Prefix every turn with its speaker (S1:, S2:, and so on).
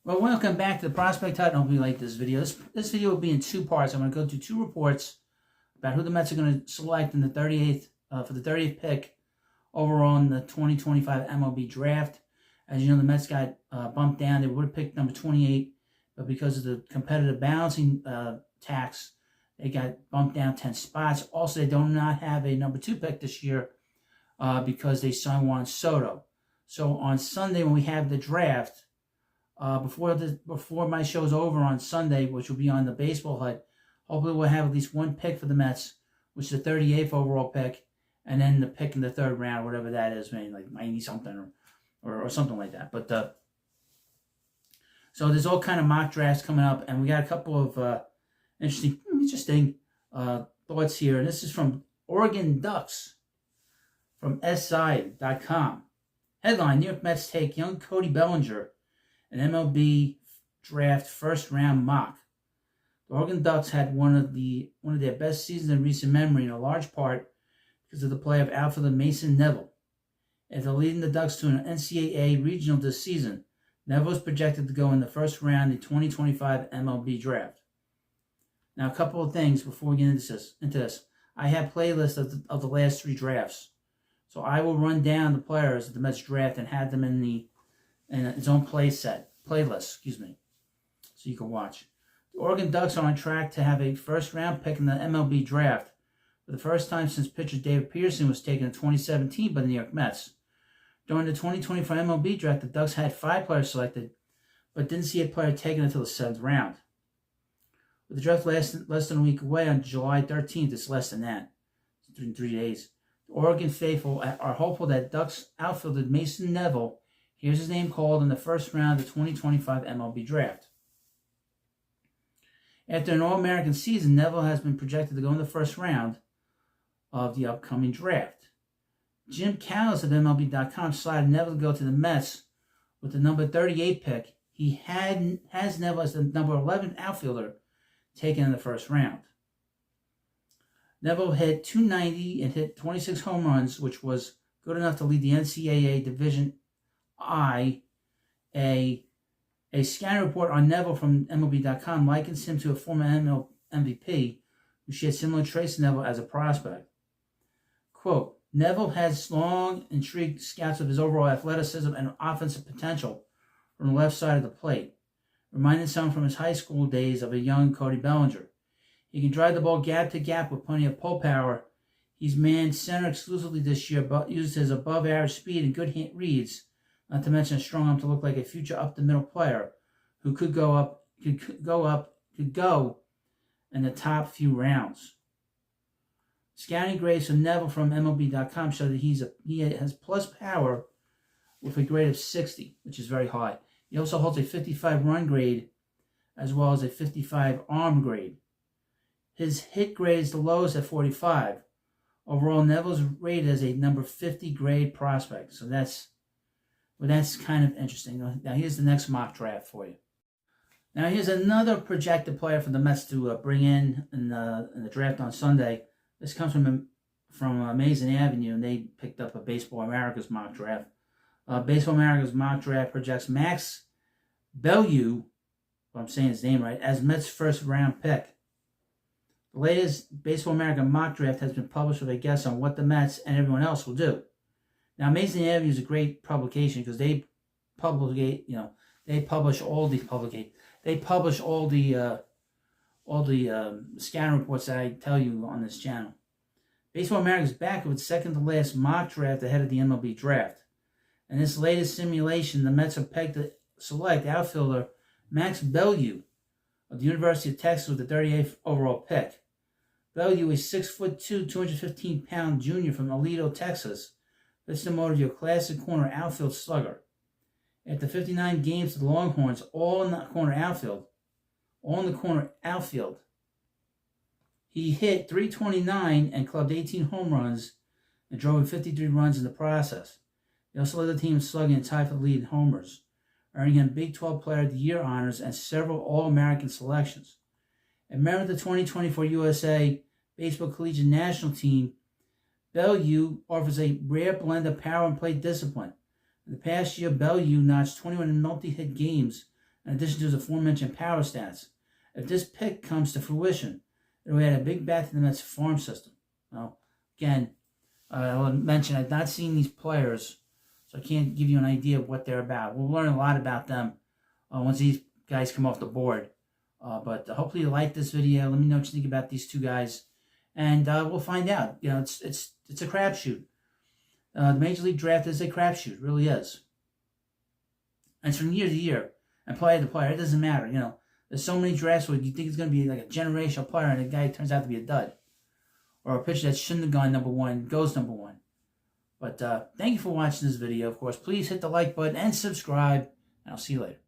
S1: Well, welcome back to the Prospect Hut. I hope you like this video. This video will be in two parts. I'm going to go through two reports about who the Mets are going to select in the 38th for the 30th pick overall in the 2025 MLB Draft. As you know, the Mets got bumped down. They would have picked number 28, but because of the competitive balancing tax, they got bumped down 10 spots. Also, they do not have a number 2 pick this year because they signed Juan Soto. So on Sunday when we have the draft, before my show's over on Sunday, which will be on the Baseball Hut, hopefully we'll have at least one pick for the Mets, which is the 38th overall pick, and then the pick in the third round, whatever that is, maybe like 90 something or something like that. But so there's all kind of mock drafts coming up, and we got a couple of interesting thoughts here. And this is from Oregon Ducks from SI.com. Headline: New York Mets take young Cody Bellinger, an MLB Draft first-round mock. The Oregon Ducks had one of their best seasons in recent memory, in a large part because of the play of outfielder Mason Neville. After leading the Ducks to an NCAA regional this season, Neville is projected to go in the first round of the 2025 MLB Draft. Now, a couple of things before we get into this. I have playlists of the last 3 drafts, so I will run down the players that the Mets draft and have them in its own playlist, so you can watch. The Oregon Ducks are on track to have a first-round pick in the MLB Draft for the first time since pitcher David Peterson was taken in 2017 by the New York Mets. During the 2025 MLB Draft, the Ducks had 5 players selected, but didn't see a player taken until the 7th round. With the draft less than a week away on July 13th, it's less than that. It's in 3 days. The Oregon faithful are hopeful that Ducks outfielder Mason Neville hears his name called in the first round of the 2025 MLB Draft. After an All-American season, Neville has been projected to go in the first round of the upcoming draft. Jim Callis of MLB.com slotted Neville to go to the Mets with the number 38 pick. He has Neville as the number 11 outfielder taken in the first round. Neville hit .290 and hit 26 home runs, which was good enough to lead the NCAA Division I. A scouting report on Neville from MLB.com likens him to a former MLB MVP who shared similar traits to Neville as a prospect. Quote, Neville has long intrigued scouts of his overall athleticism and offensive potential from the left side of the plate, reminding some from his high school days of a young Cody Bellinger. He can drive the ball gap to gap with plenty of pull power. He's manned center exclusively this year, but uses his above-average speed and good reads, not to mention a strong arm to look like a future up-the-middle player who could go in the top few rounds. Scouting grades from Neville from MLB.com show that he has plus power with a grade of 60, which is very high. He also holds a 55 run grade as well as a 55 arm grade. His hit grade is the lowest at 45. Overall, Neville's rated as a number 50 grade prospect. So that's kind of interesting. Now here's the next mock draft for you. Now here's another projected player for the Mets to bring in the draft on Sunday. This comes from Amazing Avenue, and they picked up a Baseball America's mock draft. Baseball America's mock draft projects Max Belyeu, if I'm saying his name right, as Mets' first-round pick. The latest Baseball America mock draft has been published with a guess on what the Mets and everyone else will do. Now, Amazing Avenue is a great publication because they publish all the scouting reports that I tell you on this channel. Baseball America is back with its second to last mock draft ahead of the MLB Draft. In this latest simulation, the Mets are pegged to select outfielder Max Belyeu of the University of Texas with the 38th overall pick. Belyeu is 6'2", 215-pound junior from Aledo, Texas. Fits the mold of your classic corner outfield slugger. After 59 games for the Longhorns, all in the corner outfield, he hit .329 and clubbed 18 home runs and drove in 53 runs in the process. He also led the team in slugging and tied for the lead in homers, earning him Big 12 Player of the Year honors and several All-American selections. A member of the 2024 USA Baseball Collegiate National Team, Belyeu offers a rare blend of power and plate discipline. In the past year, Belyeu notched 21 multi-hit games in addition to the aforementioned power stats. If this pick comes to fruition, it will add a big bat to the Mets farm system. Now, again, I'll mention I've not seen these players, so I can't give you an idea of what they're about. We'll learn a lot about them once these guys come off the board. But hopefully you like this video. Let me know what you think about these two guys, and we'll find out. You know, it's a crapshoot. The Major League Draft is a crapshoot, it really is. And it's from year to year and player to player. It doesn't matter. You know, there's so many drafts where you think it's going to be like a generational player, and the guy turns out to be a dud, or a pitcher that shouldn't have gone number one goes number one. But thank you for watching this video. Of course, please hit the like button and subscribe, and I'll see you later.